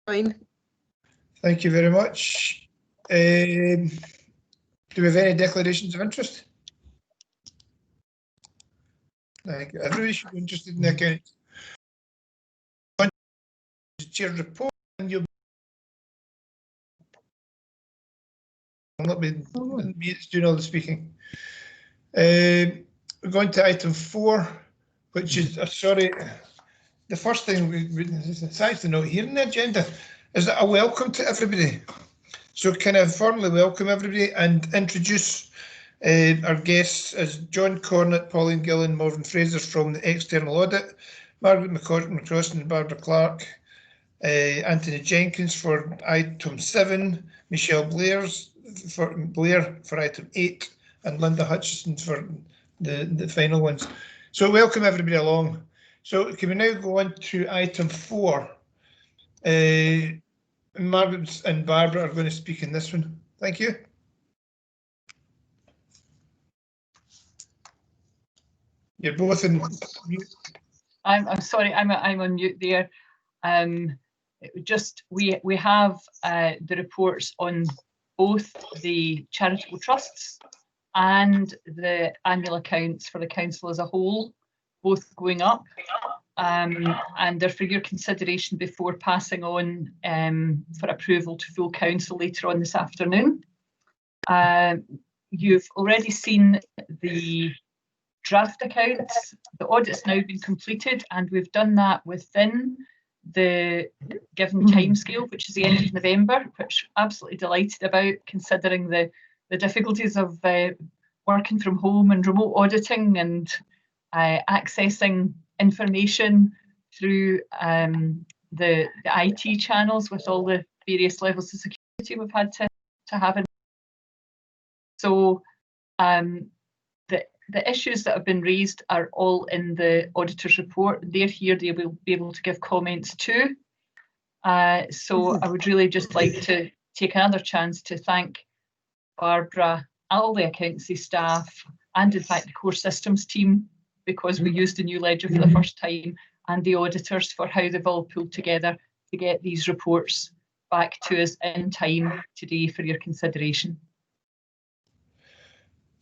Fine. Thank you very much. Do we have any declarations of interest? Like everybody should be interested in the account. The chair's report, and you'll not be me that's doing all the speaking. We're going to item 4, which is sorry. The first thing it's actually not here in the agenda is that a welcome to everybody. So can I formally welcome everybody and introduce our guests as John Cornett, Pauline Gillen, Morgan Fraser from the External Audit, Margaret McCrossan and Barbara Clark, Anthony Jenkins for item 7, Michelle Blair for item 8, and Linda Hutchison for the final ones. So welcome everybody along. So can we now go on to item 4? Margaret and Barbara are going to speak in this one. Thank you. You're both in mute. I'm sorry, I'm on mute there. Just we have the reports on both the charitable trusts and the annual accounts for the council as a whole, both going up, and they're for your consideration before passing on for approval to full council later on this afternoon. You've already seen the draft accounts. The audit's now been completed, and we've done that within the given timescale, which is the end of November, which I'm absolutely delighted about, considering the difficulties of working from home and remote auditing and accessing information through the IT channels with all the various levels of security we've had to have in. So the issues that have been raised are all in the auditor's report. They're here, they will be able to give comments too. So I would really just like to take another chance to thank Barbara, all the accountancy staff, and in fact the core systems team, because we used the new ledger for the first time, and the auditors for how they've all pulled together to get these reports back to us in time today for your consideration.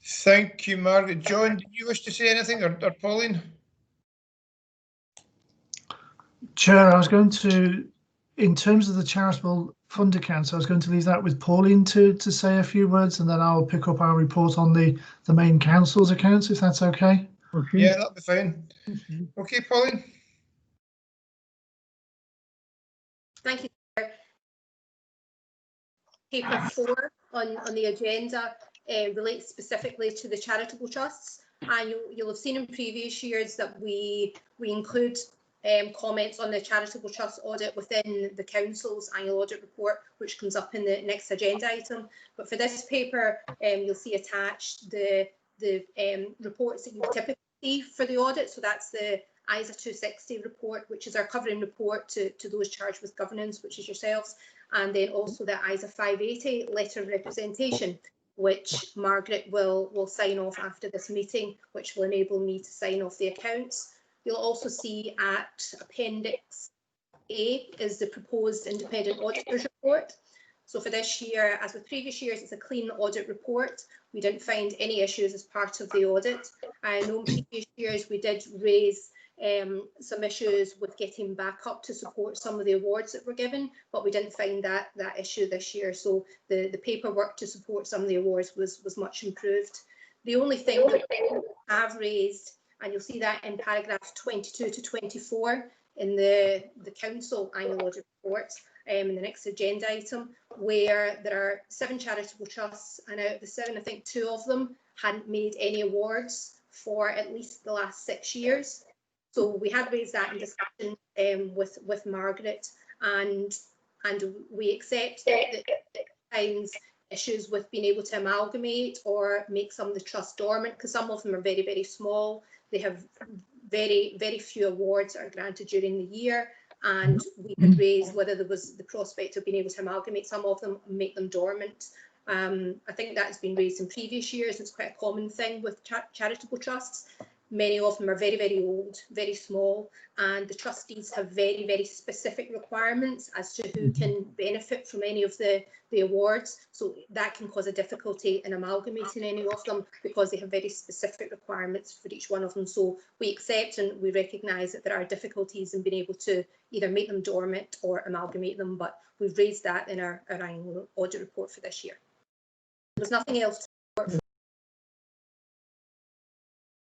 Thank you, Margaret. John, did you wish to say anything, or Pauline? Chair, I was going to, in terms of the charitable fund accounts, I was going to leave that with Pauline to say a few words, and then I'll pick up our report on the main council's accounts, if that's okay. Yeah, that'll be fine. Okay, Pauline. Thank you, Chair. Paper 4 on the agenda relates specifically to the charitable trusts, and you'll have seen in previous years that we include comments on the charitable trust audit within the council's annual audit report, which comes up in the next agenda item. But for this paper, you'll see attached the reports that you typically see for the audit. So that's the ISA 260 report, which is our covering report to those charged with governance, which is yourselves, and then also the ISA 580 letter of representation, which Margaret will sign off after this meeting, which will enable me to sign off the accounts. You'll also see at Appendix A is the proposed independent auditor's report. So for this year, as with previous years, it's a clean audit report. We didn't find any issues as part of the audit. I know in previous years we did raise some issues with getting back up to support some of the awards that were given, but we didn't find that issue this year. So the paperwork to support some of the awards was much improved. The only thing that we have raised, and you'll see that in paragraphs 22 to 24 in the council annual audit report, in the next agenda item, where there are 7 charitable trusts, and out of the 7, I think 2 of them hadn't made any awards for at least the last 6 years. So we had raised that in discussion with Margaret, and we accept that times issues with being able to amalgamate or make some of the trusts dormant, because some of them are very, very small. They have very, very few awards that are granted during the year, and we had raised whether there was the prospect of being able to amalgamate some of them and make them dormant. I think that has been raised in previous years. It's quite a common thing with charitable trusts. Many of them are very, very old, very small, and the trustees have very, very specific requirements as to who can benefit from any of the awards. So that can cause a difficulty in amalgamating any of them because they have very specific requirements for each one of them. So we accept and we recognise that there are difficulties in being able to either make them dormant or amalgamate them, but we've raised that in our annual audit report for this year. There's nothing else to report for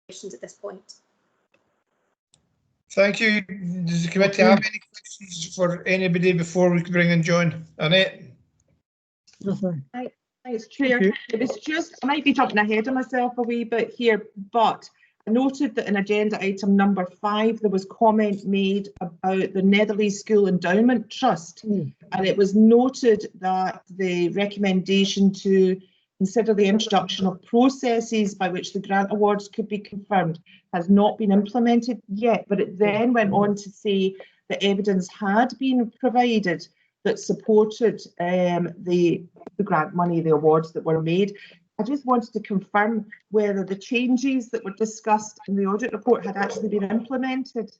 questions at this point. Thank you. Does the committee have any questions for anybody before we bring in John? Annette? Nothing. Thanks, Chair. It was just, I might be jumping ahead of myself a wee bit here, but I noted that in agenda item number 5, there was comment made about the Netherlands School Endowment Trust, and it was noted that the recommendation to consider the introduction of processes by which the grant awards could be confirmed has not been implemented yet, but it then went on to say that evidence had been provided that supported the grant money, the awards that were made. I just wanted to confirm whether the changes that were discussed in the audit report had actually been implemented.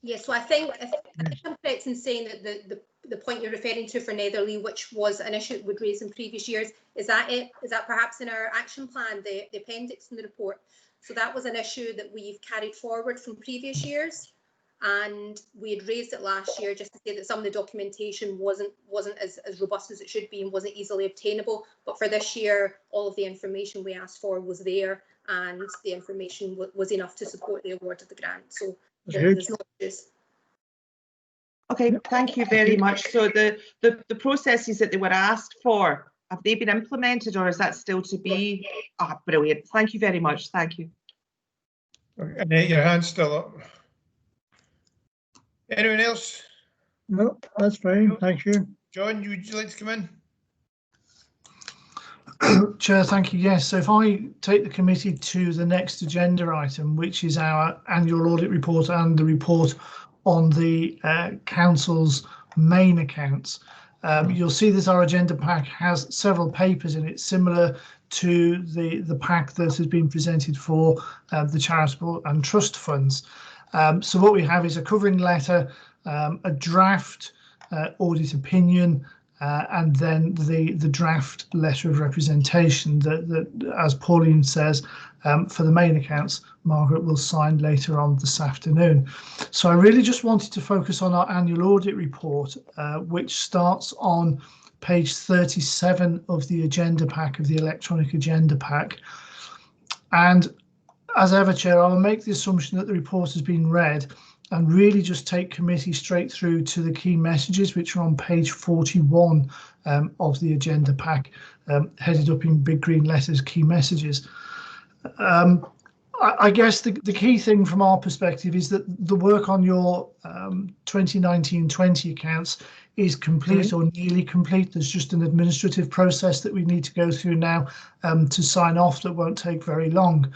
Yes, so I think I'm correct in saying that the point you're referring to for Netherley, which was an issue that we'd raised in previous years, is that it? Is that perhaps in our action plan, the appendix in the report? So that was an issue that we've carried forward from previous years, and we had raised it last year just to say that some of the documentation wasn't as robust as it should be and wasn't easily obtainable. But for this year, all of the information we asked for was there, and the information was enough to support the award of the grant. So there's no issues. Okay, thank you very much. So the processes that they were asked for, have they been implemented, or is that still to be? Ah, brilliant. Thank you very much. Thank you. Annette, your hand's still up. Anyone else? No, that's fine. Thank you. John, would you like to come in? Chair, thank you. Yes, so if I take the committee to the next agenda item, which is our annual audit report and the report on the council's main accounts, you'll see that our agenda pack has several papers in it, similar to the pack that has been presented for the charitable and trust funds. So what we have is a covering letter, a draft audit opinion, and then the draft letter of representation that as Pauline says, for the main accounts, Margaret will sign later on this afternoon. So I really just wanted to focus on our annual audit report, which starts on page 37 of the agenda pack, of the electronic agenda pack. And as ever, Chair, I will make the assumption that the report has been read and really just take committee straight through to the key messages, which are on page 41 of the agenda pack, headed up in big green letters, key messages. I guess the key thing from our perspective is that the work on your 2019-20 accounts is complete or nearly complete. There's just an administrative process that we need to go through now to sign off that won't take very long.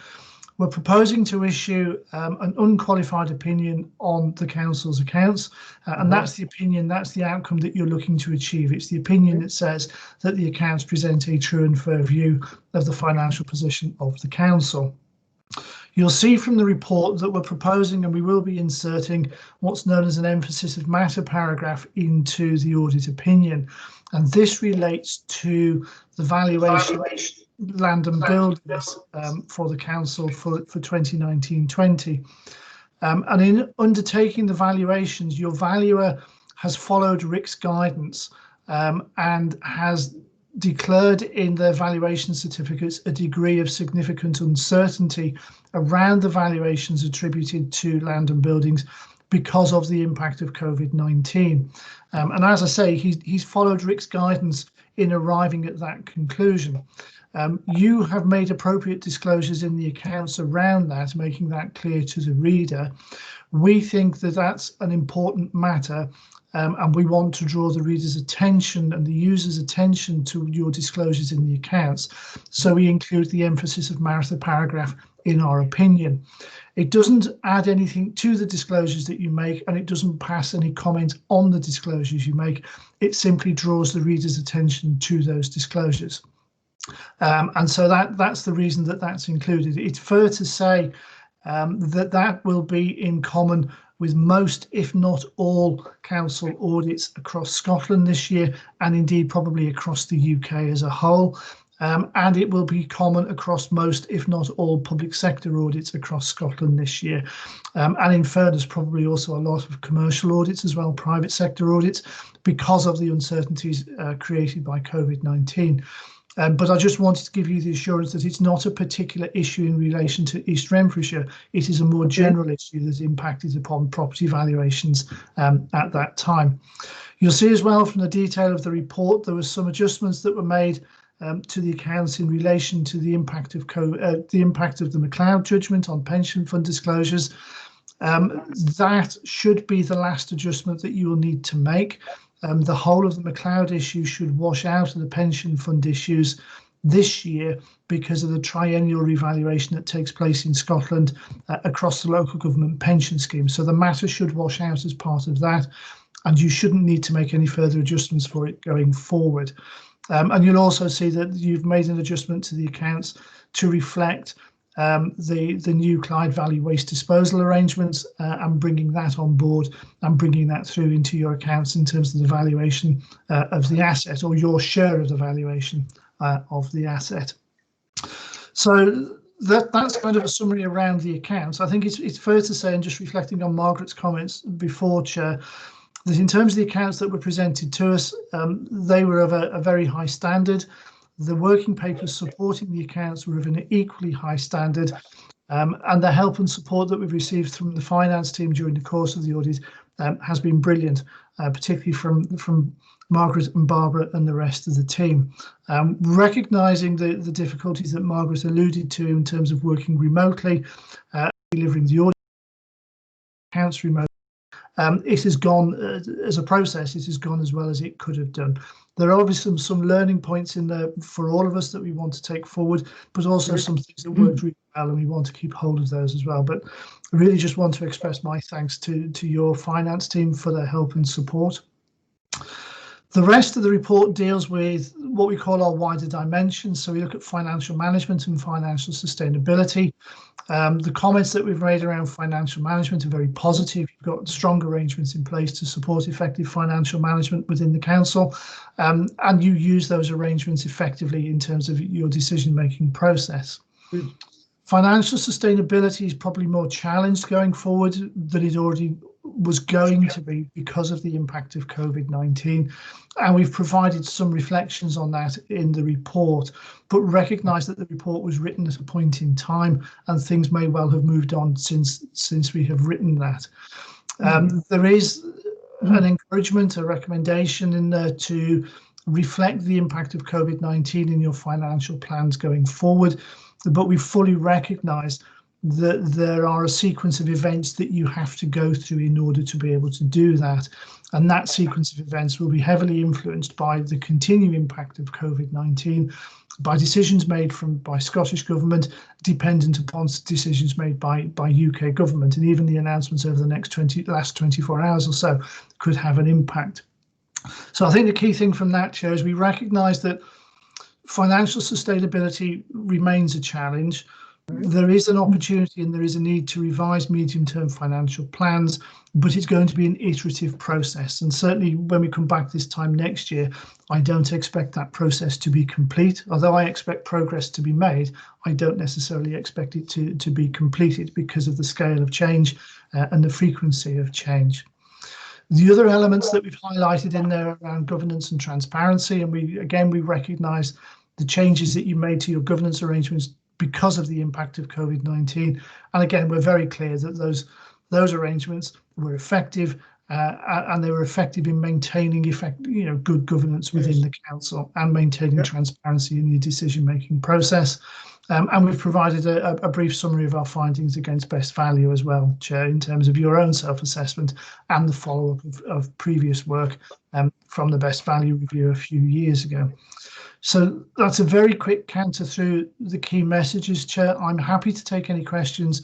We're proposing to issue an unqualified opinion on the council's accounts, and that's the opinion, that's the outcome that you're looking to achieve. It's the opinion that says that the accounts present a true and fair view of the financial position of the council. You'll see from the report that we're proposing, and we will be inserting, what's known as an emphasis of matter paragraph into the audit opinion, and this relates to the valuation land and buildings for the council for 2019-20. And in undertaking the valuations, your valuer has followed RIC's guidance and has declared in their valuation certificates a degree of significant uncertainty around the valuations attributed to land and buildings because of the impact of COVID-19. And as I say, he's followed RIC's guidance in arriving at that conclusion. You have made appropriate disclosures in the accounts around that, making that clear to the reader. We think that that's an important matter, and we want to draw the reader's attention and the user's attention to your disclosures in the accounts. So we include the emphasis of matter paragraph in our opinion. It doesn't add anything to the disclosures that you make, and it doesn't pass any comment on the disclosures you make. It simply draws the reader's attention to those disclosures. And so that's the reason that that's included. It's fair to say that will be in common with most, if not all, council audits across Scotland this year, and indeed probably across the UK as a whole. And it will be common across most, if not all, public sector audits across Scotland this year. And in fairness, probably also a lot of commercial audits as well, private sector audits, because of the uncertainties created by COVID-19. But I just wanted to give you the assurance that it's not a particular issue in relation to East Renfrewshire. It is a more general issue that impacted upon property valuations at that time. You'll see as well from the detail of the report, there were some adjustments that were made to the accounts in relation to the impact of the MacLeod judgment on pension fund disclosures. That should be the last adjustment that you will need to make. The whole of the MacLeod issue should wash out of the pension fund issues this year because of the triennial revaluation that takes place in Scotland across the local government pension scheme. So the matter should wash out as part of that, and you shouldn't need to make any further adjustments for it going forward. And you'll also see that you've made an adjustment to the accounts to reflect the new Clyde Valley waste disposal arrangements and bringing that on board and bringing that through into your accounts in terms of the valuation of the asset, or your share of the valuation of the asset. So that's kind of a summary around the accounts. I think it's fair to say, and just reflecting on Margaret's comments before, Chair, that in terms of the accounts that were presented to us, they were of a very high standard. The working papers supporting the accounts were of an equally high standard, and the help and support that we've received from the finance team during the course of the audit has been brilliant, particularly from Margaret and Barbara and the rest of the team. Recognising the difficulties that Margaret alluded to in terms of working remotely, delivering the audit accounts remotely, it has gone as a process, it has gone as well as it could have done. There are obviously some learning points in there for all of us that we want to take forward, but also some things that worked really well, and we want to keep hold of those as well. But I really just want to express my thanks to your finance team for their help and support. The rest of the report deals with what we call our wider dimensions. So we look at financial management and financial sustainability. The comments that we've made around financial management are very positive. You've got strong arrangements in place to support effective financial management within the council, and you use those arrangements effectively in terms of your decision-making process. Financial sustainability is probably more challenged going forward than it already was going to be because of the impact of COVID-19, and we've provided some reflections on that in the report, but recognise that the report was written at a point in time and things may well have moved on since we have written that. There is an encouragement, a recommendation in there to reflect the impact of COVID-19 in your financial plans going forward, but we fully recognise that there are a sequence of events that you have to go through in order to be able to do that. And that sequence of events will be heavily influenced by the continuing impact of COVID-19, by decisions made by Scottish Government, dependent upon decisions made by UK Government, and even the announcements over the last 24 hours or so could have an impact. So I think the key thing from that, Chair, is we recognise that financial sustainability remains a challenge. There is an opportunity and there is a need to revise medium-term financial plans, but it's going to be an iterative process. And certainly when we come back this time next year, I don't expect that process to be complete. Although I expect progress to be made, I don't necessarily expect it to be completed because of the scale of change and the frequency of change. The other elements that we've highlighted in there around governance and transparency, and we recognise the changes that you made to your governance arrangements because of the impact of COVID-19. And again, we're very clear that those arrangements were effective and they were effective in maintaining good governance within the council and maintaining transparency in your decision-making process. And we've provided a brief summary of our findings against best value as well, Chair, in terms of your own self-assessment and the follow-up of previous work from the best value review a few years ago. So that's a very quick canter through the key messages, Chair. I'm happy to take any questions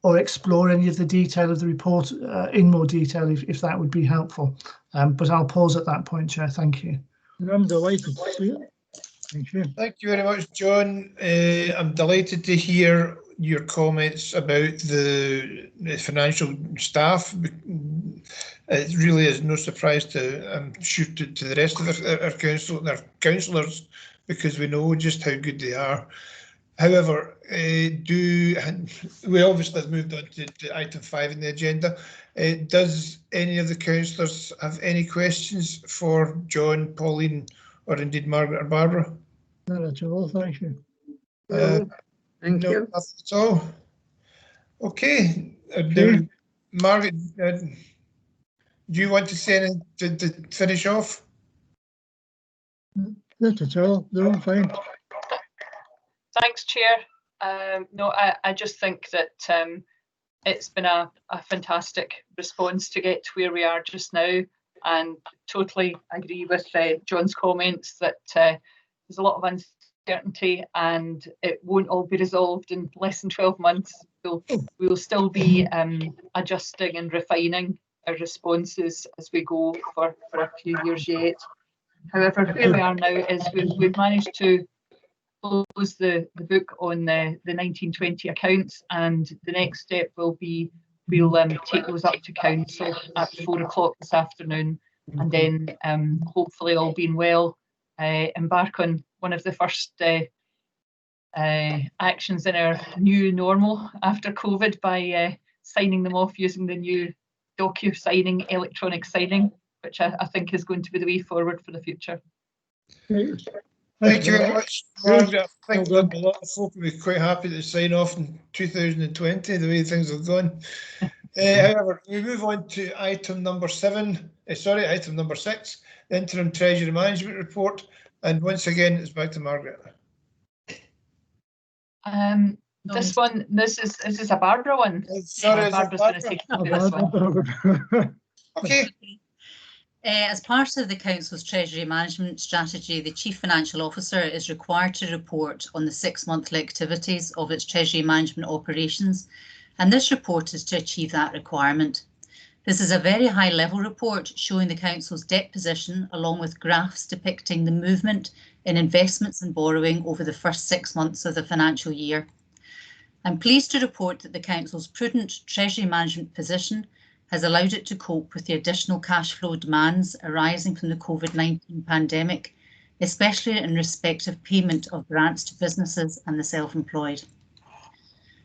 or explore any of the detail of the report in more detail if that would be helpful. But I'll pause at that point, Chair. Thank you. I'm delighted to see it. Thank you. Thank you very much, John. I'm delighted to hear your comments about the financial staff. It really is no surprise to, I'm sure, to the rest of our councillors, because we know just how good they are. However, we obviously have moved on to item 5 in the agenda. Does any of the councillors have any questions for John, Pauline, or indeed Margaret or Barbara? Not at all, thank you. Thank no, you. That's all. Okay. Okay. Margaret, do you want to say anything to finish off? Not at all, no, I'm fine. Thanks, Chair. No, I just think that it's been a fantastic response to get to where we are just now, and totally agree with John's comments that there's a lot of uncertainty and it won't all be resolved in less than 12 months. We will still be adjusting and refining our responses as we go for a few years yet. However, where we are now is we've managed to close the book on the 1920 accounts, and the next step will be we'll take those up to council at 4 o'clock this afternoon, and then hopefully, all being well, embark on one of the first actions in our new normal after COVID by signing them off using the new docu-signing, electronic signing, which I think is going to be the way forward for the future. Thank you very much, Margaret. I think a lot of folk will be quite happy to sign off in 2020, the way things have gone. However, we move on to item number 6, the Interim Treasury Management Report. And once again, it's back to Margaret. This is a Barbara one. Sorry, Barbara's going to take this one. Okay. As part of the Council's Treasury Management Strategy, the Chief Financial Officer is required to report on the 6-monthly activities of its Treasury Management operations, and this report is to achieve that requirement. This is a very high-level report showing the Council's debt position, along with graphs depicting the movement in investments and borrowing over the first 6 months of the financial year. I'm pleased to report that the Council's prudent Treasury Management position has allowed it to cope with the additional cash flow demands arising from the COVID-19 pandemic, especially in respect of payment of grants to businesses and the self-employed.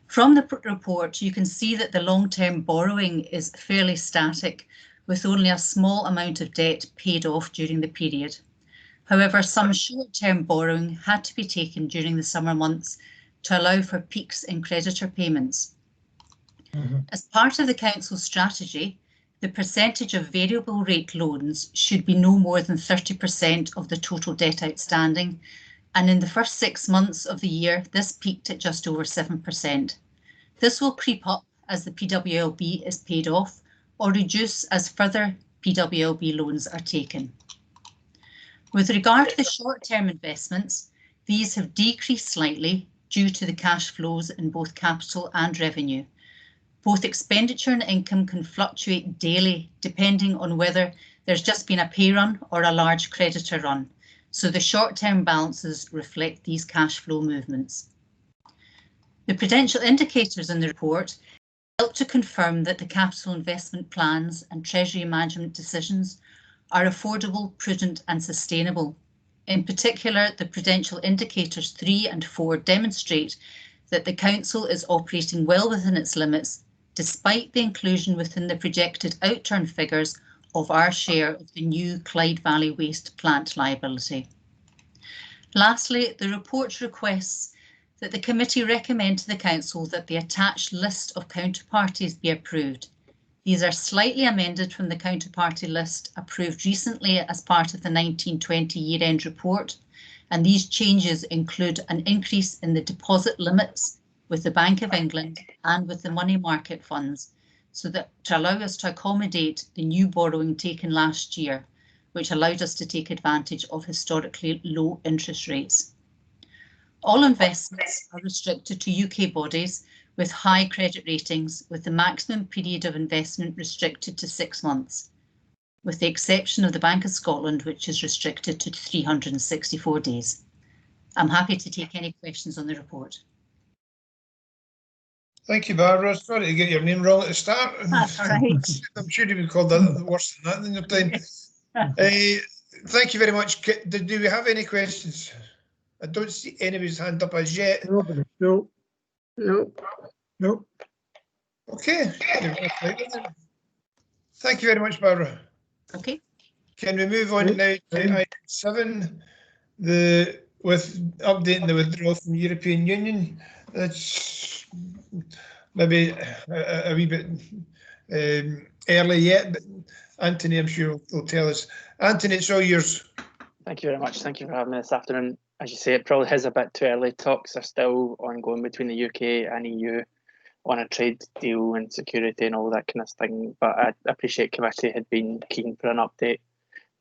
From the report, you can see that the long-term borrowing is fairly static, with only a small amount of debt paid off during the period. However, some short-term borrowing had to be taken during the summer months to allow for peaks in creditor payments. As part of the Council's strategy, the percentage of variable rate loans should be no more than 30% of the total debt outstanding, and in the first 6 months of the year, this peaked at just over 7%. This will creep up as the PWLB is paid off, or reduce as further PWLB loans are taken. With regard to the short-term investments, these have decreased slightly due to the cash flows in both capital and revenue. Both expenditure and income can fluctuate daily depending on whether there's just been a pay run or a large creditor run, so the short-term balances reflect these cash flow movements. The prudential indicators in the report help to confirm that the capital investment plans and Treasury management decisions are affordable, prudent and sustainable. In particular, the prudential indicators 3 and 4 demonstrate that the Council is operating well within its limits, despite the inclusion within the projected outturn figures of our share of the new Clyde Valley Waste Plant liability. Lastly, the report requests that the committee recommend to the Council that the attached list of counterparties be approved. These are slightly amended from the counterparty list approved recently as part of the 1920 year-end report, and these changes include an increase in the deposit limits with the Bank of England and with the money market funds, so that to allow us to accommodate the new borrowing taken last year, which allowed us to take advantage of historically low interest rates. All investments are restricted to UK bodies with high credit ratings, with the maximum period of investment restricted to 6 months, with the exception of the Bank of Scotland, which is restricted to 364 days. I'm happy to take any questions on the report. Thank you, Barbara. Sorry to get your name wrong at the start. That's all right. I'm sure you've been called that worse than that in your time. Thank you very much. Do we have any questions? I don't see anybody's hand up as yet. Nobody. No. No. No. Okay. Thank you very much, Barbara. Okay. Can we move on now to item 7, with updating the withdrawal from the European Union? That's maybe a wee bit early yet, but Anthony, I'm sure, will tell us. Anthony, it's all yours. Thank you very much. Thank you for having me this afternoon. As you say, it probably is a bit too early. Talks are still ongoing between the UK and EU on a trade deal and security and all that kind of thing. But I appreciate committee had been keen for an update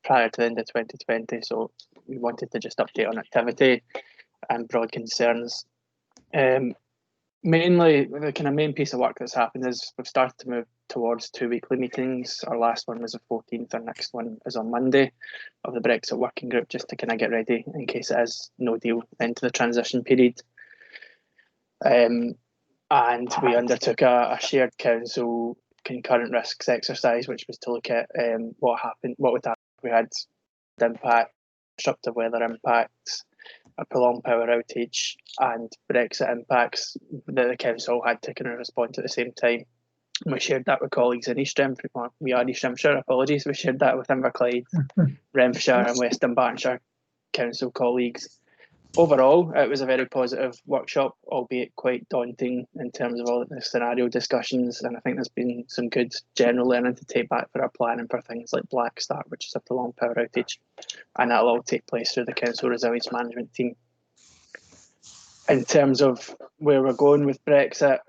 prior to the end of 2020, so we wanted to just update on activity and broad concerns. Mainly, the kind of main piece of work that's happened is we've started to move towards 2 weekly meetings. Our last one was the 14th, our next one is on Monday, of the Brexit working group, just to kind of get ready in case it is no deal into the transition period. And we undertook a shared council concurrent risks exercise, which was to look at what would happen if we had impact, disruptive weather impacts, a prolonged power outage and Brexit impacts that the council had to kind of respond to at the same time. And we shared that with colleagues in East we are East Rimshire, apologies. We shared that with Inverclyde, Renfrewshire and West Dunbartonshire council colleagues. Overall, it was a very positive workshop, albeit quite daunting in terms of all the scenario discussions. And I think there's been some good general learning to take back for our planning for things like Black Start, which is a prolonged power outage. And that'll all take place through the Council Resilience Management team. In terms of where we're going with Brexit,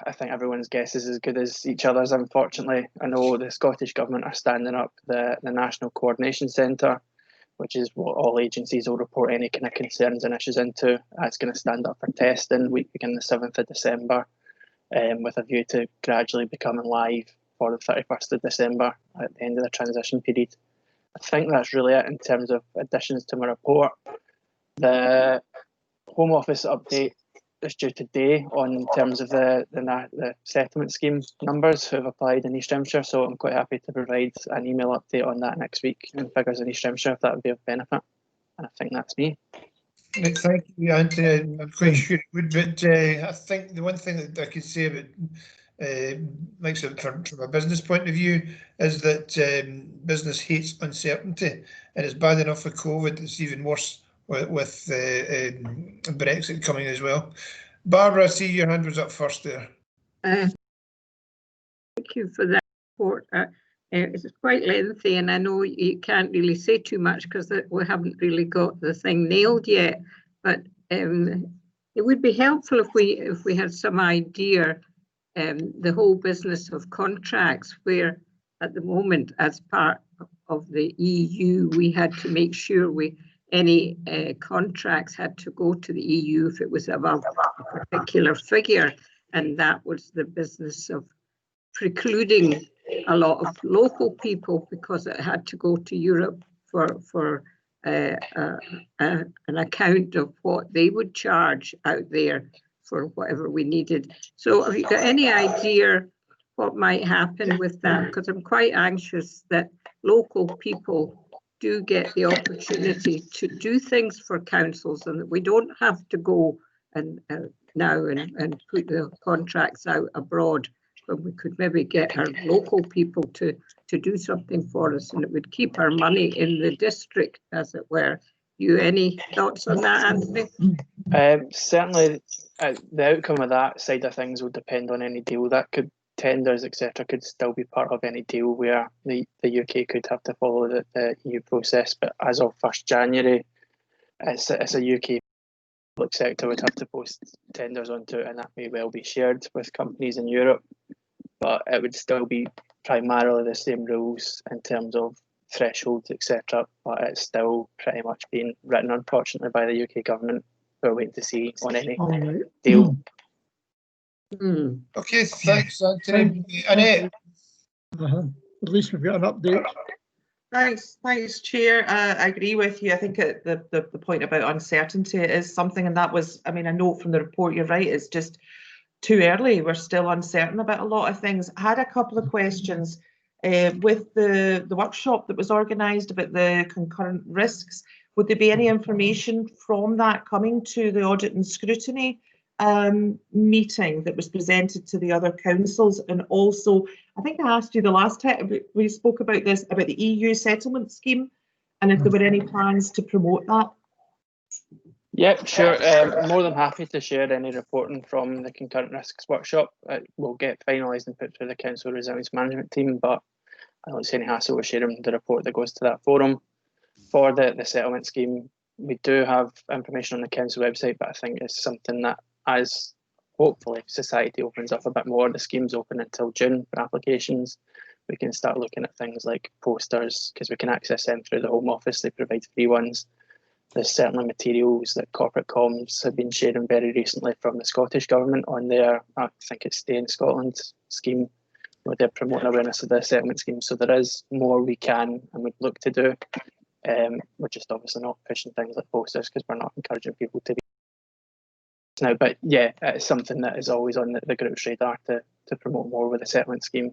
I think everyone's guess is as good as each other's, unfortunately. I know the Scottish Government are standing up the National Coordination Centre, which is what all agencies will report any kind of concerns and issues into. That's going to stand up for testing week beginning the 7th of December, with a view to gradually becoming live for the 31st of December at the end of the transition period. I think that's really it in terms of additions to my report. The Home Office update is due today in terms of the settlement scheme numbers who have applied in East Rimshire, so I'm quite happy to provide an email update on that next week and figures in East Rimshire if that would be of benefit. And I think that's me. Thank you, Anthony. I'm quite sure it would, but I think the one thing that I could say about makes it from a business point of view is that business hates uncertainty, and it's bad enough with COVID. It's even worse with Brexit coming as well. Barbara, I see your hand was up first there. Thank you for that report. It's quite lengthy, and I know you can't really say too much because we haven't really got the thing nailed yet. But it would be helpful if we had some idea, the whole business of contracts, where at the moment, as part of the EU, we had to make sure any contracts had to go to the EU if it was above a particular figure, and that was the business of precluding a lot of local people because it had to go to Europe for an account of what they would charge out there for whatever we needed. So have you got any idea what might happen with that? Because I'm quite anxious that local people do get the opportunity to do things for councils, and that we don't have to go and now and put the contracts out abroad, when we could maybe get our local people to do something for us, and it would keep our money in the district, as it were. You any thoughts on that, Anthony? Certainly, the outcome of that side of things will depend on any deal. That could tenders, etc., could still be part of any deal where the UK could have to follow the EU process. But as of 1st January, it's a UK public sector would have to post tenders onto it, and that may well be shared with companies in Europe. But it would still be primarily the same rules in terms of thresholds, etc. But it's still pretty much being written, unfortunately, by the UK government. We're waiting to see on any deal. Okay, thanks, Anthony. Annette. At least we've got an update. Thanks, Chair. I agree with you. I think the point about uncertainty is something, and that was, I mean, a note from the report. You're right. It's just too early. We're still uncertain about a lot of things. I had a couple of questions with the workshop that was organised about the concurrent risks. Would there be any information from that coming to the Audit and Scrutiny meeting that was presented to the other councils? And also, I think I asked you the last time we spoke about this, about the EU settlement scheme, and if there were any plans to promote that. Yep, sure. More than happy to share any reporting from the concurrent risks workshop. It will get finalised and put through the council resilience management team, but I don't see any hassle with sharing the report that goes to that forum. For the settlement scheme, we do have information on the council website, but I think it's something that, as hopefully society opens up a bit more, the scheme's open until June for applications, we can start looking at things like posters, because we can access them through the Home Office. They provide free ones. There's certainly materials that corporate comms have been sharing very recently from the Scottish Government on their, I think it's Stay in Scotland scheme, where they're promoting awareness of the settlement scheme. So there is more we can and would look to do. We're just obviously not pushing things like posters because we're not encouraging people to be now. But yeah, it's something that is always on the group's radar to promote more with the settlement scheme.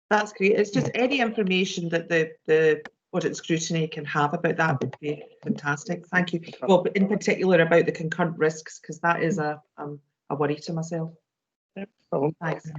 That's great. It's just any information that the Audit and Scrutiny can have about that would be fantastic. Thank you. Well, in particular about the concurrent risks, because that is a worry to myself. No problem. Thanks.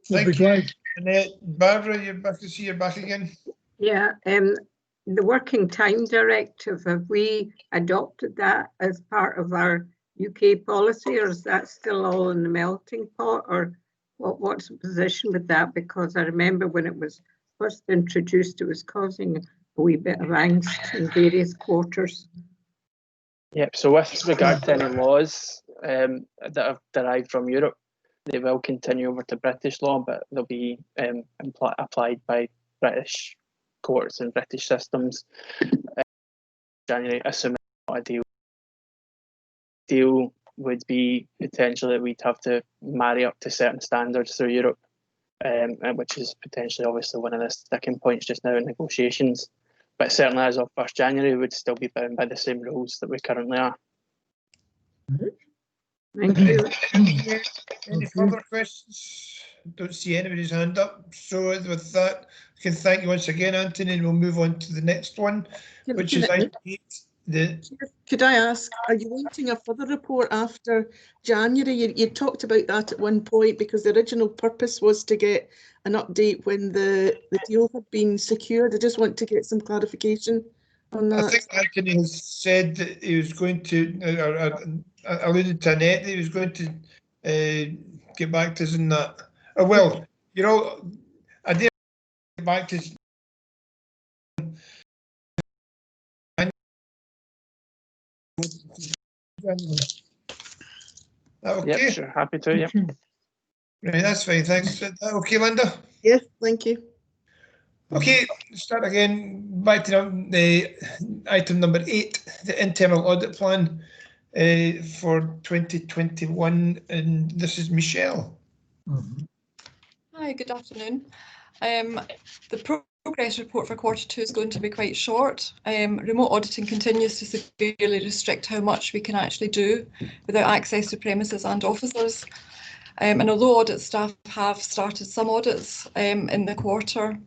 Thank you, Annette. Barbara, you're back to see you back again. Yeah, the Working Time Directive, have we adopted that as part of our UK policy, or is that still all in the melting pot, or what's the position with that? Because I remember when it was first introduced, it was causing a wee bit of angst in various quarters. Yep, so with regard to any laws that have derived from Europe, they will continue over to British law, but they'll be applied by British courts and British systems. January, assuming not a deal would be potentially that we'd have to marry up to certain standards through Europe, which is potentially obviously one of the sticking points just now in negotiations. But certainly as of 1st January, we would still be bound by the same rules that we currently are. Thank you. Any further questions? Don't see anybody's hand up. So with that, I can thank you once again, Anthony, and we'll move on to the next one, which is item 8. Could I ask, are you wanting a further report after January? You talked about that at one point, because the original purpose was to get an update when the deal had been secured. I just want to get some clarification on that. I think Anthony has said that he was going to, alluded to Annette, that he was going to get back to us in that. Well, you know, I did get back to okay. Yep, sure, happy to, yeah. Right, that's fine, thanks. Okay, Linda? Yes, thank you. Okay, start again. Back to the item number 8, the internal audit plan for 2021, and this is Michelle. Hi, good afternoon. The progress report for Q2 is going to be quite short. Remote auditing continues to severely restrict how much we can actually do without access to premises and officers. And although audit staff have started some audits in the quarter,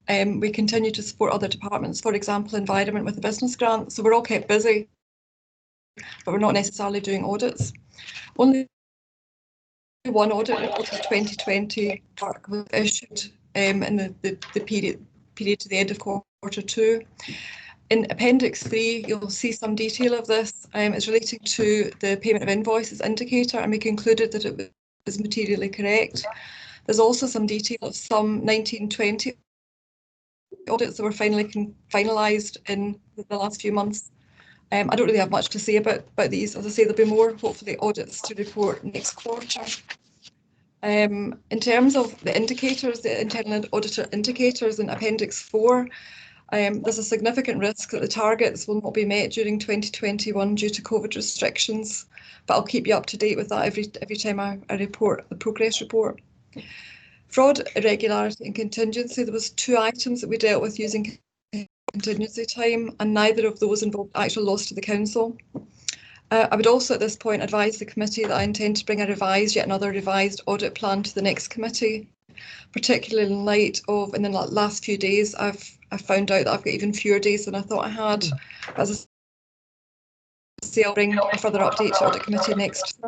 we continue to support other departments, for example, environment with the business grant. So we're all kept busy, but we're not necessarily doing audits. Only one audit report of 2020 work was issued in the period to the end of Q2. In Appendix 3, you'll see some detail of this. It's relating to the payment of invoices indicator, and we concluded that it was materially correct. There's also some detail of some 1920 audits that were finalised in the last few months. I don't really have much to say about these. As I say, there'll be more, hopefully, audits to report next quarter. In terms of the indicators, the internal auditor indicators in Appendix 4, there's a significant risk that the targets will not be met during 2021 due to COVID restrictions, but I'll keep you up to date with that every time I report the progress report. Fraud, irregularity and contingency, there was 2 items that we dealt with using contingency time, and neither of those involved actual loss to the council. I would also at this point advise the committee that I intend to bring yet another revised audit plan to the next committee, particularly in light of, in the last few days, I've found out that I've got even fewer days than I thought I had. As I say, I'll bring a further update to audit committee next.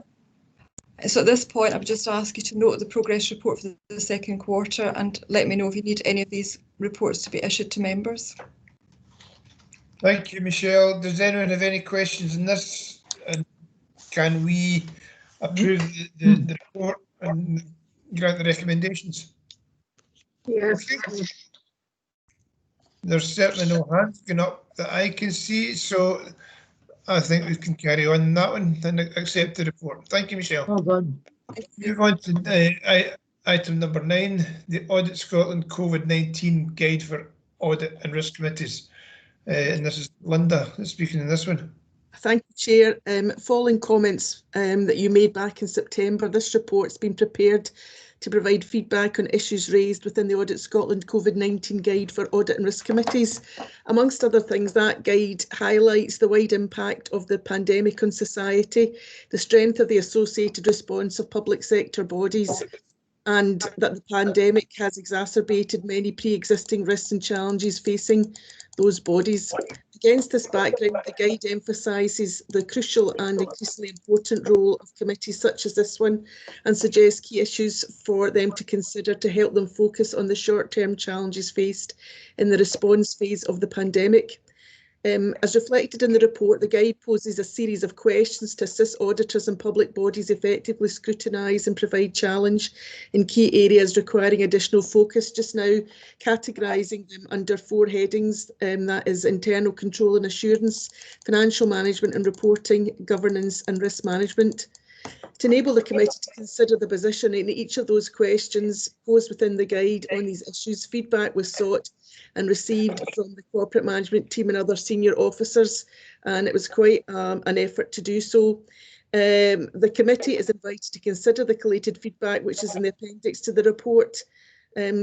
So at this point, I would just ask you to note the progress report for the second quarter and let me know if you need any of these reports to be issued to members. Thank you, Michelle. Does anyone have any questions on this? And can we approve the report and grant the recommendations? Yes. Okay. There's certainly no hands going up that I can see, so I think we can carry on that one and accept the report. Thank you, Michelle. Well done. Move on to item number 9, the Audit Scotland COVID-19 Guide for Audit and Risk Committees. And this is Linda speaking in this one. Thank you, Chair. Following comments that you made back in September, this report's been prepared to provide feedback on issues raised within the Audit Scotland COVID-19 Guide for Audit and Risk Committees. Amongst other things, that guide highlights the wide impact of the pandemic on society, the strength of the associated response of public sector bodies, and that the pandemic has exacerbated many pre-existing risks and challenges facing those bodies. Against this background, the guide emphasises the crucial and increasingly important role of committees such as this one and suggests key issues for them to consider to help them focus on the short-term challenges faced in the response phase of the pandemic. As reflected in the report, the guide poses a series of questions to assist auditors and public bodies effectively scrutinise and provide challenge in key areas requiring additional focus, just now categorising them under 4 headings, that is internal control and assurance, financial management and reporting, governance and risk management. To enable the committee to consider the position in each of those questions posed within the guide on these issues, feedback was sought and received from the corporate management team and other senior officers, and it was quite an effort to do so. The committee is invited to consider the collated feedback, which is in the appendix to the report.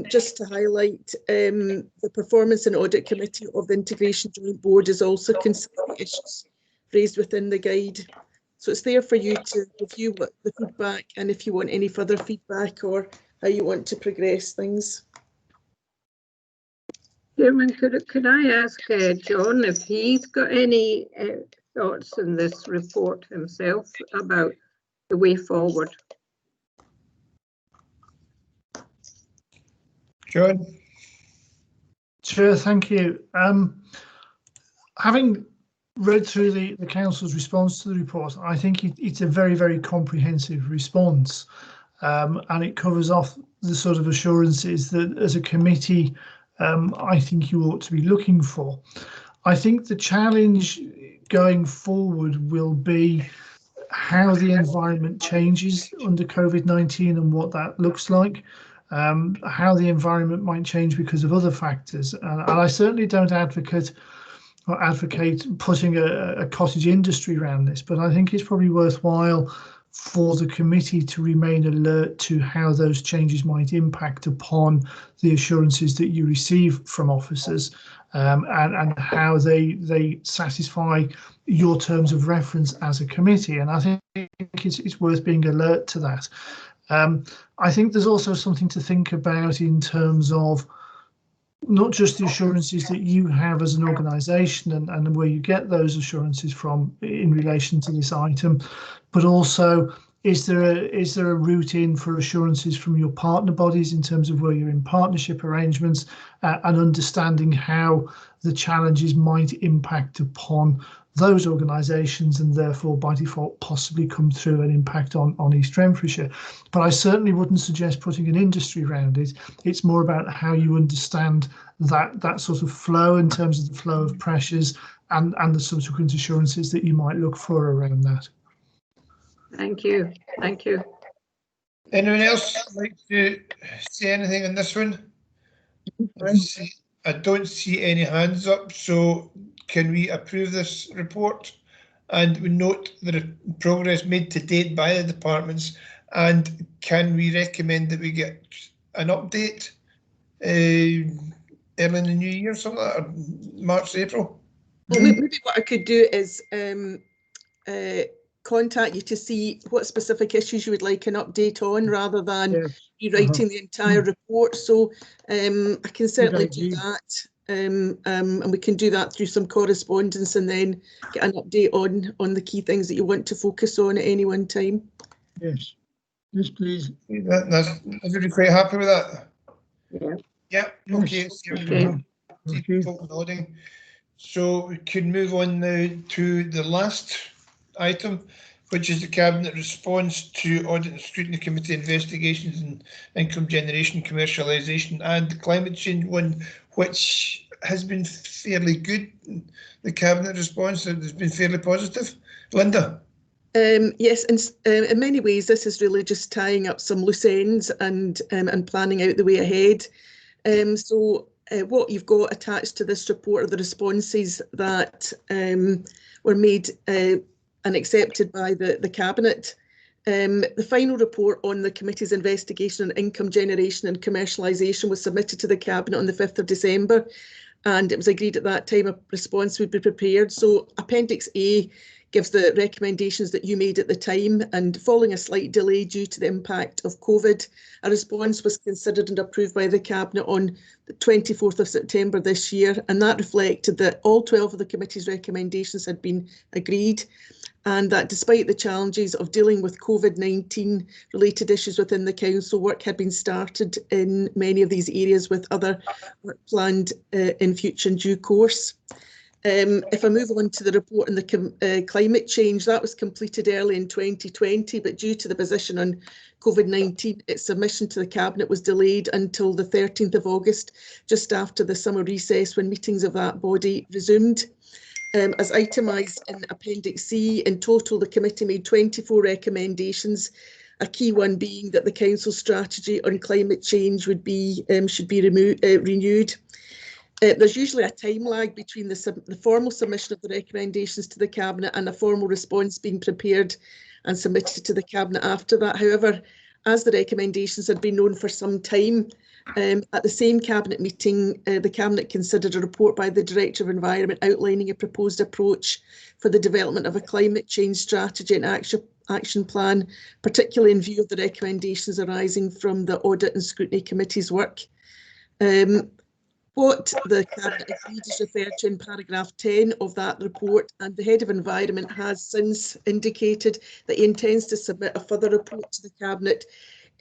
Just to highlight, the Performance and Audit Committee of the Integration Joint Board is also considering issues raised within the guide. So it's there for you to review what the feedback and if you want any further feedback or how you want to progress things. Chairman, could I ask John if he's got any thoughts in this report himself about the way forward? John? Chair, thank you. Having read through the Council's response to the report, I think it's a very, very comprehensive response, and it covers off the sort of assurances that as a committee I think you ought to be looking for. I think the challenge going forward will be how the environment changes under COVID-19 and what that looks like, how the environment might change because of other factors. And I certainly don't advocate putting a cottage industry around this, but I think it's probably worthwhile for the committee to remain alert to how those changes might impact upon the assurances that you receive from officers, and how they satisfy your terms of reference as a committee. And I think it's worth being alert to that. I think there's also something to think about in terms of not just the assurances that you have as an organisation and where you get those assurances from in relation to this item, but also is there a route in for assurances from your partner bodies in terms of where you're in partnership arrangements, and understanding how the challenges might impact upon those organisations and therefore by default possibly come through and impact on East Renfrewshire. But I certainly wouldn't suggest putting an industry around it. It's more about how you understand that sort of flow in terms of the flow of pressures and the subsequent assurances that you might look for around that. Thank you. Thank you. Anyone else like to say anything on this one? I don't see any hands up, so can we approve this report? And we note the progress made to date by the departments, and can we recommend that we get an update early in the new year, something like that, or March, April? Well, maybe what I could do is contact you to see what specific issues you would like an update on, rather than you writing the entire report. So I can certainly do that, and we can do that through some correspondence, and then get an update on the key things that you want to focus on at any one time. Yes. Yes, please. That's everybody quite happy with that? Yeah. Yeah. Okay. People nodding. So we can move on now to the last item, which is the Cabinet response to Audit and Scrutiny Committee investigations and income generation, commercialisation and climate change one, which has been fairly good. The Cabinet response has been fairly positive. Linda? Yes, in many ways, this is really just tying up some loose ends and planning out the way ahead. So what you've got attached to this report are the responses that were made and accepted by the Cabinet. The final report on the committee's investigation on income generation and commercialisation was submitted to the Cabinet on the 5th of December, and it was agreed at that time a response would be prepared. So Appendix A gives the recommendations that you made at the time, and following a slight delay due to the impact of COVID, a response was considered and approved by the Cabinet on the 24th of September this year, and that reflected that all 12 of the committee's recommendations had been agreed, and that despite the challenges of dealing with COVID-19 related issues within the Council, work had been started in many of these areas, with other work planned in future in due course. If I move on to the report on the climate change, that was completed early in 2020, but due to the position on COVID-19, its submission to the Cabinet was delayed until the 13th of August, just after the summer recess, when meetings of that body resumed. As itemised in Appendix C, in total the committee made 24 recommendations, a key one being that the Council strategy on climate change would be should be renewed. There's usually a time lag between the formal submission of the recommendations to the Cabinet and a formal response being prepared and submitted to the Cabinet after that. However, as the recommendations had been known for some time, at the same Cabinet meeting, the Cabinet considered a report by the Director of Environment outlining a proposed approach for the development of a climate change strategy and action plan, particularly in view of the recommendations arising from the Audit and Scrutiny Committee's work. What the Cabinet agreed is referred to in paragraph 10 of that report, and the Head of Environment has since indicated that he intends to submit a further report to the Cabinet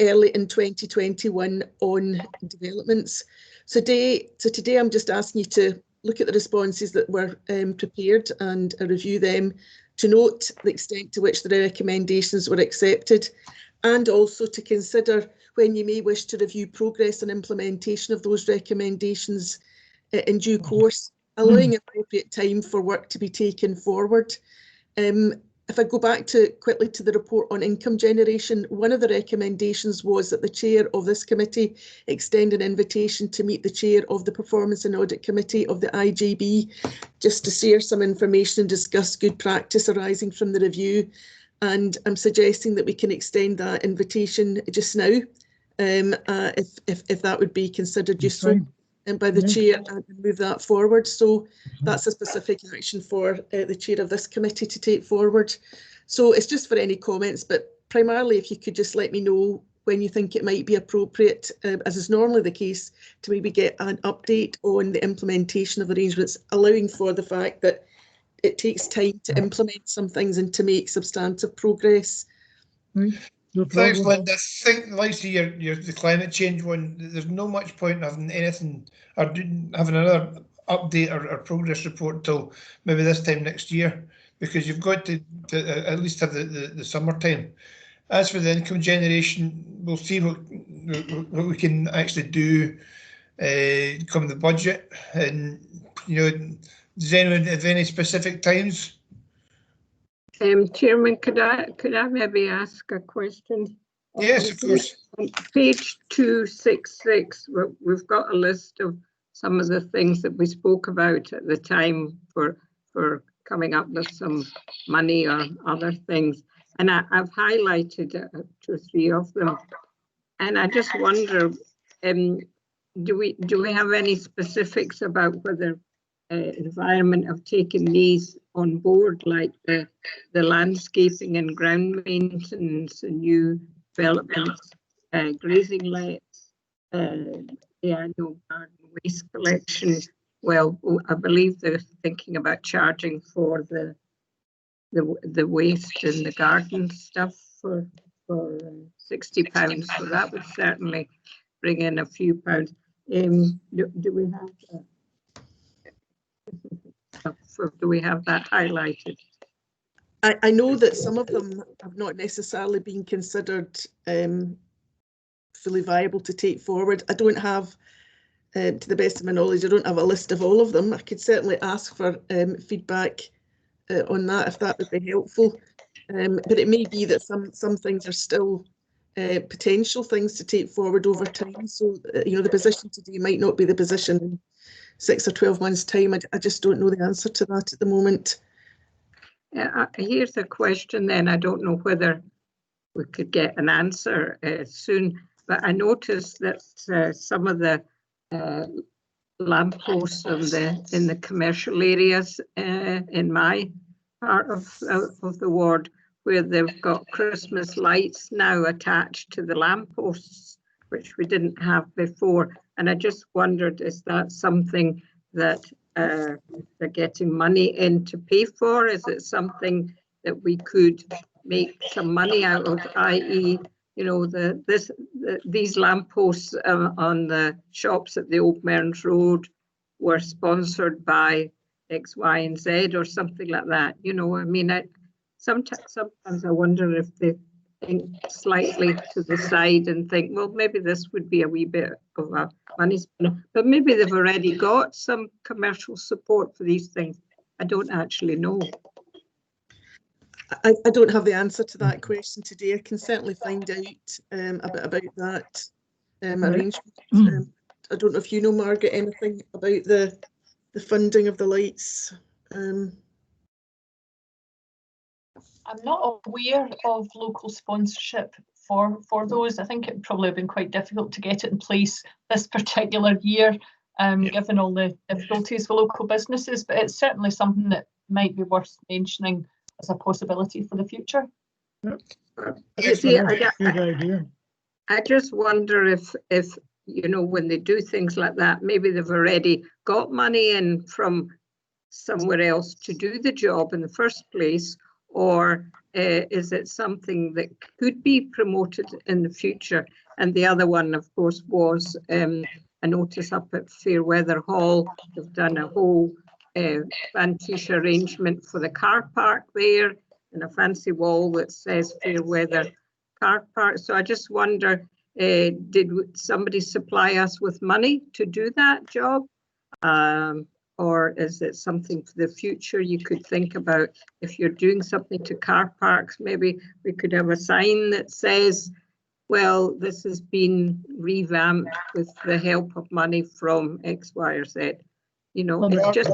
early in 2021 on developments. So today I'm just asking you to look at the responses that were prepared and review them, to note the extent to which the recommendations were accepted, and also to consider when you may wish to review progress and implementation of those recommendations in due course, allowing appropriate time for work to be taken forward. If I go back quickly to the report on income generation, one of the recommendations was that the chair of this committee extend an invitation to meet the chair of the Performance and Audit Committee of the IJB, just to share some information and discuss good practice arising from the review. And I'm suggesting that we can extend that invitation just now, if that would be considered useful by the chair, and move that forward. So that's a specific action for the chair of this committee to take forward. So it's just for any comments, but primarily if you could just let me know when you think it might be appropriate, as is normally the case, to maybe get an update on the implementation of arrangements, allowing for the fact that it takes time to implement some things and to make substantive progress. No Thanks, problem. Linda. I think, like the climate change one, there's no much point in having anything or having another update or progress report till maybe this time next year, because you've got to at least have the summertime. As for the income generation, we'll see what we can actually do come the budget, and does anyone have any specific times? Chairman, could I maybe ask a question? Yes, of course. On page 266, we've got a list of some of the things that we spoke about at the time for coming up with some money or other things, and I've highlighted 2 or 3 of them, and I just wonder do we have any specifics about whether environment have taken these on board, like the landscaping and ground maintenance and new developments, grazing lets, the annual garden waste collection? Well, I believe they're thinking about charging for the waste in the garden stuff for £60, so that would certainly bring in a few pounds. Do we have that? Do we have that highlighted? I know that some of them have not necessarily been considered fully viable to take forward. I don't have, to the best of my knowledge, I don't have a list of all of them. I could certainly ask for feedback on that if that would be helpful. But it may be that some things are still potential things to take forward over time. So, you know, the position today might not be the position in 6 or 12 months' time. I just don't know the answer to that at the moment. Here's a question then. I don't know whether we could get an answer soon, but I noticed that some of the lampposts in the commercial areas in my part of the ward, where they've got Christmas lights now attached to the lampposts, which we didn't have before. And I just wondered, is that something that they're getting money in to pay for? Is it something that we could make some money out of, i.e., you know, these lampposts on the shops at the Old Mearns Road were sponsored by X, Y, and Z or something like that. You know, I mean, sometimes I wonder if they think slightly to the side and think, well, maybe this would be a wee bit of a money spinner, but maybe they've already got some commercial support for these things. I don't actually know. I don't have the answer to that question today. I can certainly find out a bit about that arrangement. I don't know if you know, Margaret, anything about the funding of the lights. I'm not aware of local sponsorship for those. I think it would probably have been quite difficult to get it in place this particular year, given all the difficulties for local businesses, but it's certainly something that might be worth mentioning as a possibility for the future. You see, Good idea. I just wonder if you know, when they do things like that, maybe they've already got money in from somewhere else to do the job in the first place, or is it something that could be promoted in the future? And the other one, of course, was a notice up at Fairweather Hall. They've done a whole fancy arrangement for the car park there, and a fancy wall that says Fairweather Car Park. So I just wonder, did somebody supply us with money to do that job? Or is it something for the future you could think about? If you're doing something to car parks, maybe we could have a sign that says, well, this has been revamped with the help of money from X, Y, or Z. You know, it's just,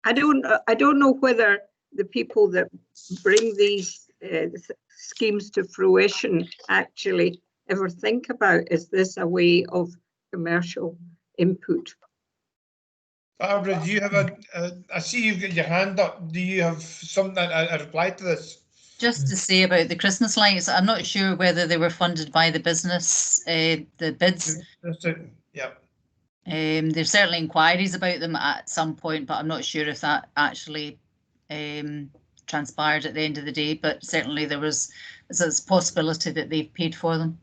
I don't know whether the people that bring these schemes to fruition actually ever think about, is this a way of commercial input? Barbara, do you have I see you've got your hand up. Do you have something, a reply to this? Just to say about the Christmas lights, I'm not sure whether they were funded by the business, the bids. Yeah. There's certainly inquiries about them at some point, but I'm not sure if that actually transpired at the end of the day. But certainly there's a possibility that they've paid for them.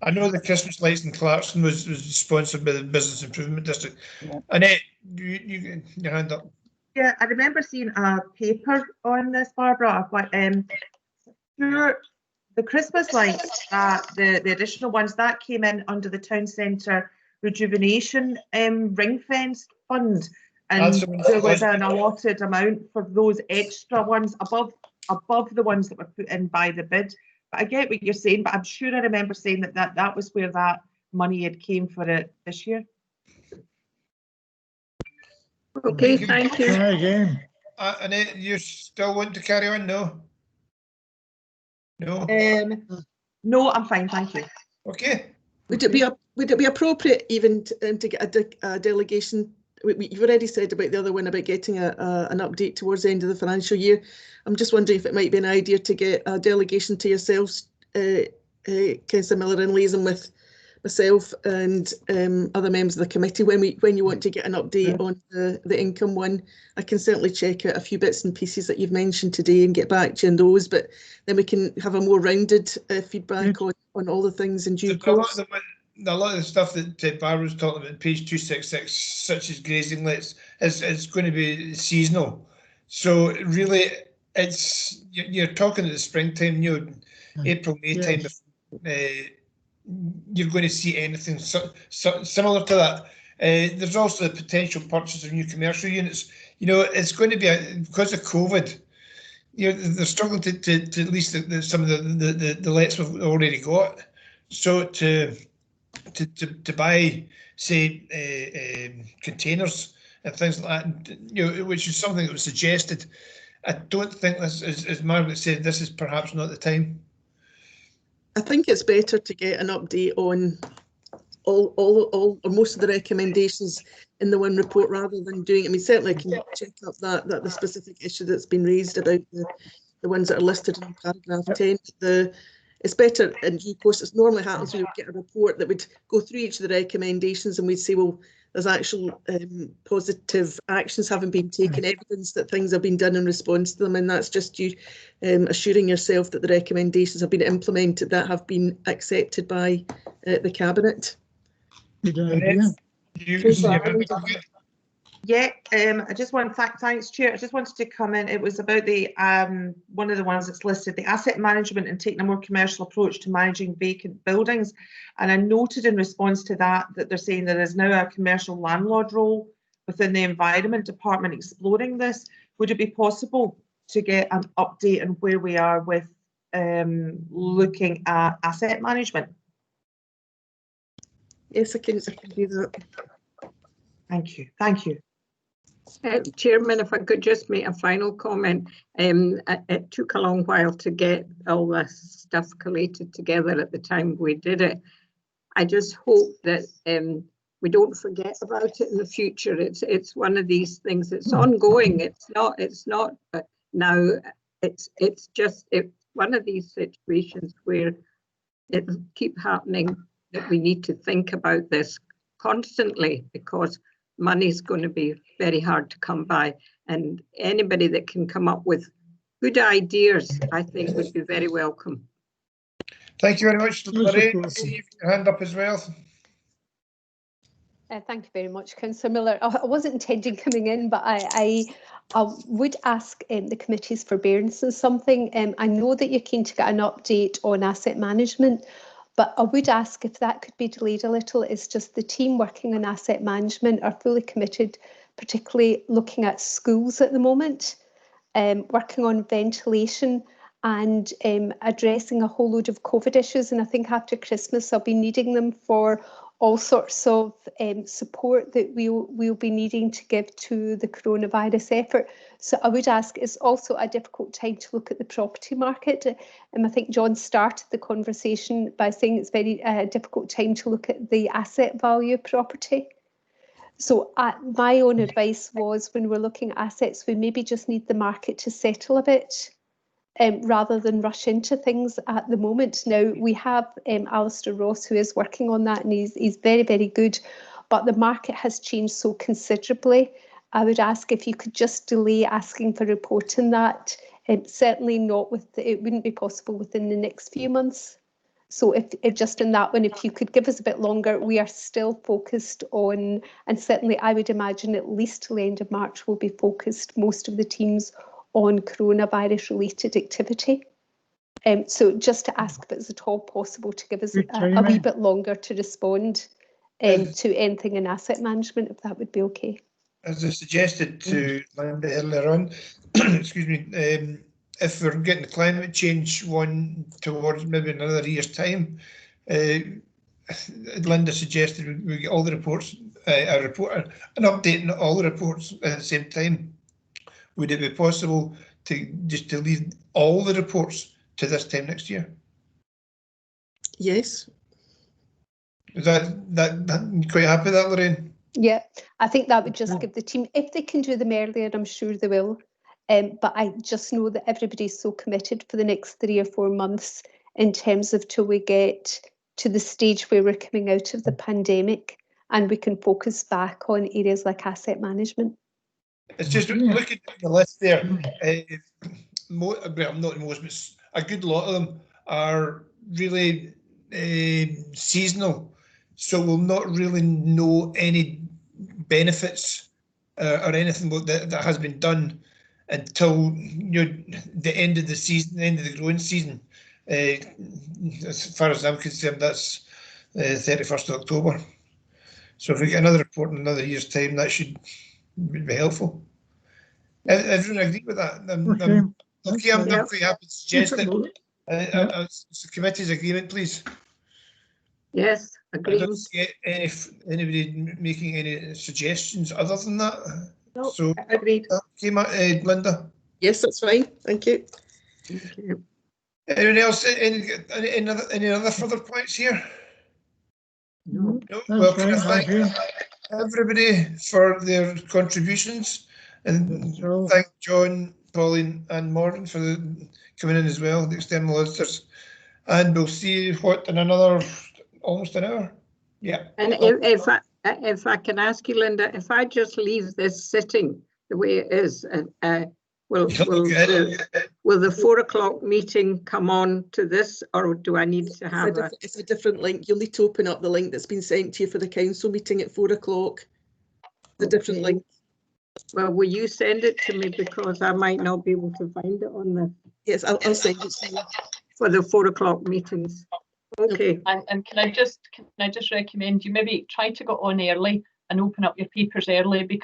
I know the Christmas lights in Clarkson was sponsored by the Business Improvement District. Yeah. Annette, you your hand up. Yeah, I remember seeing a paper on this, Barbara, but the Christmas lights, the additional ones, that came in under the Town Centre Rejuvenation ring fence fund, and there was an allotted amount for those extra ones above the ones that were put in by the bid. But I get what you're saying, but I'm sure I remember saying that was where that money had came for it this year. Okay, thank you. Try again. Annette, you still want to carry on? No? No? No, I'm fine, thank you. Okay, Would it be appropriate even to get a delegation? You've already said about the other one about getting an update towards the end of the financial year. I'm just wondering if it might be an idea to get a delegation to yourselves, Councillor Miller, and liaison with myself and other members of the committee when you want to get an update on the income one. I can certainly check out a few bits and pieces that you've mentioned today and get back to you on those, but then we can have a more rounded feedback on all the things in due course. A lot of the stuff that Barbara was talking about, page 266, such as grazing lets, is going to be seasonal. So really, you're talking at the springtime, April, May time. You're going to see anything similar to that. There's also the potential purchase of new commercial units. It's going to be because of COVID. They're struggling to at least some of the lets we've already got. So to buy, say, containers and things like that, which is something that was suggested. I don't think this, as Margaret said, this is perhaps not the time. I think it's better to get an update on all or most of the recommendations in the one report rather than doing. I mean, certainly I can check up that the specific issue that's been raised about the ones that are listed in paragraph 10. It's better in due course. It normally happens when we get a report that would go through each of the recommendations and we'd say, well, there's actual positive actions haven't been taken, evidence that things have been done in response to them, and that's just you assuring yourself that the recommendations have been implemented, that have been accepted by the Cabinet. Good idea. Yeah, I just want thanks, Chair. I just wanted to come in. It was about the one of the ones that's listed, the asset management and taking a more commercial approach to managing vacant buildings. And I noted in response to that they're saying there is now a commercial landlord role within the Environment Department exploring this. Would it be possible to get an update on where we are with looking at asset management? Yes, I can do that. Thank you. Thank you. Chairman, if I could just make a final comment. It took a long while to get all this stuff collated together at the time we did it. I just hope that we don't forget about it in the future. It's one of these things that's ongoing. It's not now. It's just one of these situations where it keep happening, that we need to think about this constantly, because money's going to be very hard to come by, and anybody that can come up with good ideas, I think, would be very welcome. Thank you very much, Lorraine. Steve, your hand up as well. Thank you very much, Councillor Miller. I wasn't intending coming in, but I would ask the committee's forbearance on something. I know that you're keen to get an update on asset management, but I would ask if that could be delayed a little. It's just the team working on asset management are fully committed, particularly looking at schools at the moment, working on ventilation and addressing a whole load of COVID issues. And I think after Christmas, I'll be needing them for all sorts of support that we'll be needing to give to the coronavirus effort. So I would ask, it's also a difficult time to look at the property market. And I think John started the conversation by saying it's very difficult time to look at the asset value of property. So my own advice was, when we're looking at assets, we maybe just need the market to settle a bit. Rather than rush into things at the moment. Now, we have Alistair Ross, who is working on that, and he's very, very good, but the market has changed so considerably. I would ask if you could just delay asking for reporting that. Certainly not it wouldn't be possible within the next few months. So if just in that one, if you could give us a bit longer, we are still focused on, and certainly I would imagine at least till the end of March will be focused, most of the teams, on coronavirus related activity. So just to ask if it's at all possible to give us a wee bit longer to respond to anything in asset management, if that would be okay. As I suggested to Linda earlier on, excuse me, if we're getting the climate change one towards maybe another year's time, Linda suggested we get all the reports, an update on all the reports at the same time. Would it be possible to leave all the reports to this time next year? Yes. Is that you quite happy with that, Lorraine? Yeah, I think that would just give the team, if they can do them earlier, I'm sure they will. But I just know that everybody's so committed for the next 3 or 4 months in terms of till we get to the stage where we're coming out of the pandemic and we can focus back on areas like asset management. It's just looking at the list there. Well, not most, but a good lot of them are really seasonal, so we'll not really know any benefits or anything that has been done until the end of the season, the end of the growing season. As far as I'm concerned, that's 31st of October. So if we get another report in another year's time, that should be helpful. Everyone agree with that? Okay, I'm quite happy to suggest it. It's the committee's agreement, please. Yes, I agreed. don't see anybody making any suggestions other than that. No, So agreed. Okay, Linda. Yes, that's fine. Thank you. Thank you. Anyone else? Any other further points here? No. No. Well, can I thank everybody for their contributions, and thank John, Pauline, and Morgan for coming in as well, the external auditors. And we'll see what in another almost an hour. Yeah. And if I can ask you, Linda, if I just leave this sitting the way it is, will the 4 o'clock meeting come on to this, or do I need to have it's a different link. You'll need to open up the link that's been sent to you for the council meeting at 4 o'clock. The different link. Well, will you send it to me, because I might not be able to find it on the. Yes, I'll send it to you for the 4 o'clock meetings. Okay. And can I just recommend you maybe try to go on early and open up your papers early, because